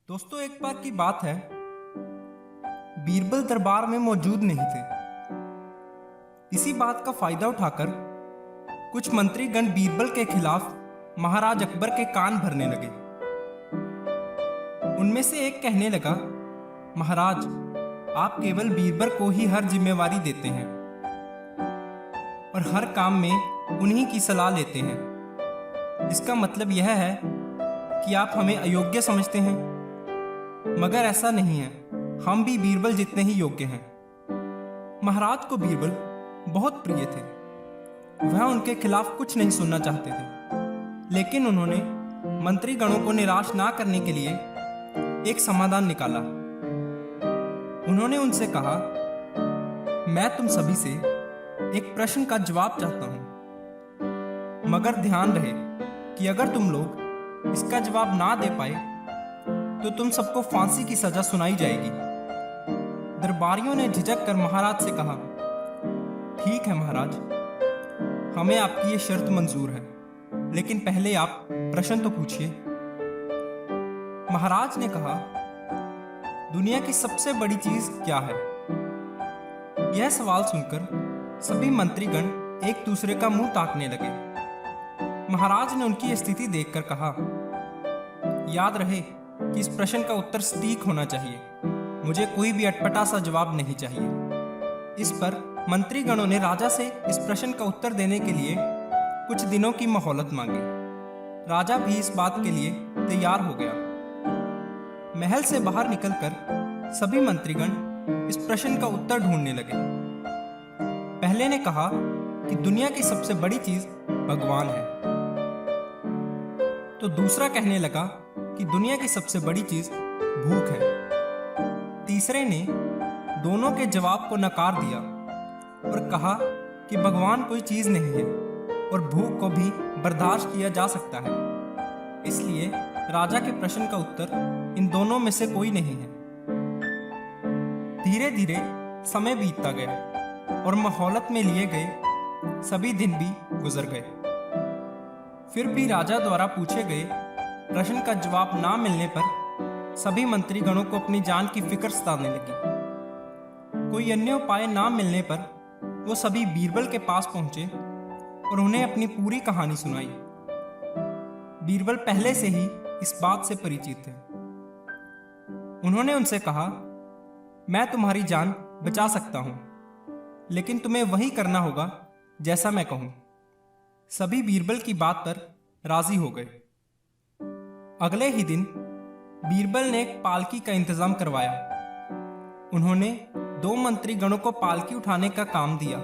दोस्तों, एक बार की बात है, बीरबल दरबार में मौजूद नहीं थे। इसी बात का फायदा उठाकर कुछ मंत्रीगण बीरबल के खिलाफ महाराज अकबर के कान भरने लगे। उनमें से एक कहने लगा, महाराज, आप केवल बीरबल को ही हर जिम्मेवारी देते हैं और हर काम में उन्हीं की सलाह लेते हैं। इसका मतलब यह है कि आप हमें अयोग्य समझते हैं, मगर ऐसा नहीं है, हम भी बीरबल जितने ही योग्य हैं। महाराज को बीरबल बहुत प्रिय थे। वह उनके खिलाफ कुछ नहीं सुनना चाहते थे, लेकिन उन्होंने मंत्रीगणों को निराश ना करने के लिए एक समाधान निकाला। उन्होंने उनसे कहा, मैं तुम सभी से एक प्रश्न का जवाब चाहता हूं, मगर ध्यान रहे कि अगर तुम लोग इसका जवाब ना दे पाए तो तुम सबको फांसी की सजा सुनाई जाएगी। दरबारियों ने झिझक कर महाराज से कहा, ठीक है महाराज, हमें आपकी ये शर्त मंजूर है, लेकिन पहले आप प्रश्न तो पूछिए। महाराज ने कहा, दुनिया की सबसे बड़ी चीज क्या है? यह सवाल सुनकर सभी मंत्रीगण एक दूसरे का मुंह ताकने लगे। महाराज ने उनकी स्थिति देखकर कहा, याद रहे कि इस प्रश्न का उत्तर सटीक होना चाहिए। मुझे कोई भी अटपटा सा जवाब नहीं चाहिए। इस पर मंत्रीगणों ने राजा से इस प्रश्न का उत्तर देने के लिए कुछ दिनों की मोहलत मांगी। राजा भी इस बात के लिए तैयार हो गया। महल से बाहर निकलकर सभी मंत्रीगण इस प्रश्न का उत्तर ढूंढने लगे। पहले ने कहा कि दुनिया की सबसे बड़ी चीज भगवान है, तो दूसरा कहने लगा कि दुनिया की सबसे बड़ी चीज भूख है। तीसरे ने दोनों के जवाब को नकार दिया और कहा कि भगवान कोई चीज नहीं है और भूख को भी बर्दाश्त किया जा सकता है। इसलिए राजा के प्रश्न का उत्तर इन दोनों में से कोई नहीं है। धीरे धीरे समय बीतता गया और मोहलत में लिए गए सभी दिन भी गुजर गए। फिर भी राजा द्वारा पूछे गए प्रश्न का जवाब ना मिलने पर सभी मंत्रीगणों को अपनी जान की फिक्र सताने लगी। कोई अन्य उपाय ना मिलने पर वो सभी बीरबल के पास पहुंचे और उन्हें अपनी पूरी कहानी सुनाई। बीरबल पहले से ही इस बात से परिचित थे। उन्होंने उनसे कहा, मैं तुम्हारी जान बचा सकता हूं, लेकिन तुम्हें वही करना होगा जैसा मैं कहूं। सभी बीरबल की बात पर राजी हो गए। अगले ही दिन बीरबल ने एक पालकी का इंतजाम करवाया। उन्होंने 2 मंत्रीगणों को पालकी उठाने का काम दिया,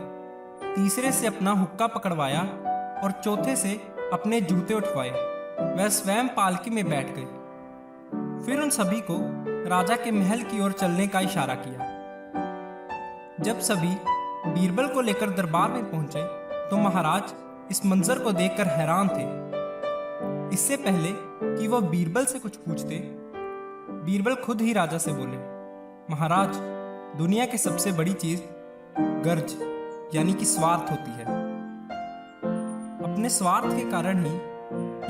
तीसरे से अपना हुक्का पकड़वाया और चौथे से अपने जूते उठवाए। वह स्वयं पालकी में बैठ गए। फिर उन सभी को राजा के महल की ओर चलने का इशारा किया। जब सभी बीरबल को लेकर दरबार में पहुंचे तो महाराज इस मंजर को देखकर हैरान थे। इससे पहले कि वह बीरबल से कुछ पूछते, बीरबल खुद ही राजा से बोले, महाराज, दुनिया की सबसे बड़ी चीज गर्ज यानी कि स्वार्थ होती है। अपने स्वार्थ के कारण ही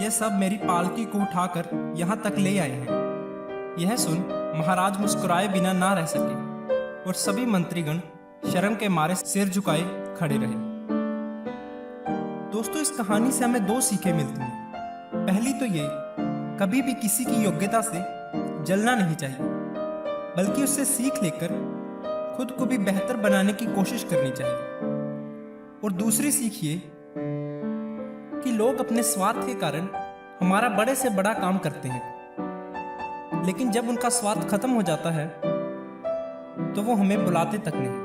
यह सब मेरी पालकी को उठाकर यहां तक ले आए हैं। यह सुन महाराज मुस्कुराए बिना ना रह सके और सभी मंत्रीगण शर्म के मारे सिर झुकाए खड़े रहे। दोस्तों, इस कहानी से हमें 2 सीखें मिलती हैं। पहली तो ये, कभी भी किसी की योग्यता से जलना नहीं चाहिए, बल्कि उससे सीख लेकर खुद को भी बेहतर बनाने की कोशिश करनी चाहिए। और दूसरी सीख ये कि लोग अपने स्वार्थ के कारण हमारा बड़े से बड़ा काम करते हैं, लेकिन जब उनका स्वार्थ खत्म हो जाता है तो वो हमें बुलाते तक नहीं।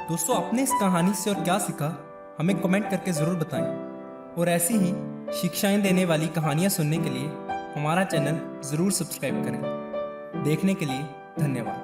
दोस्तों, आपने इस कहानी से और क्या सीखा, हमें कमेंट करके जरूर बताएं। और ऐसी ही शिक्षाएं देने वाली कहानियां सुनने के लिए हमारा चैनल जरूर सब्सक्राइब करें। देखने के लिए धन्यवाद।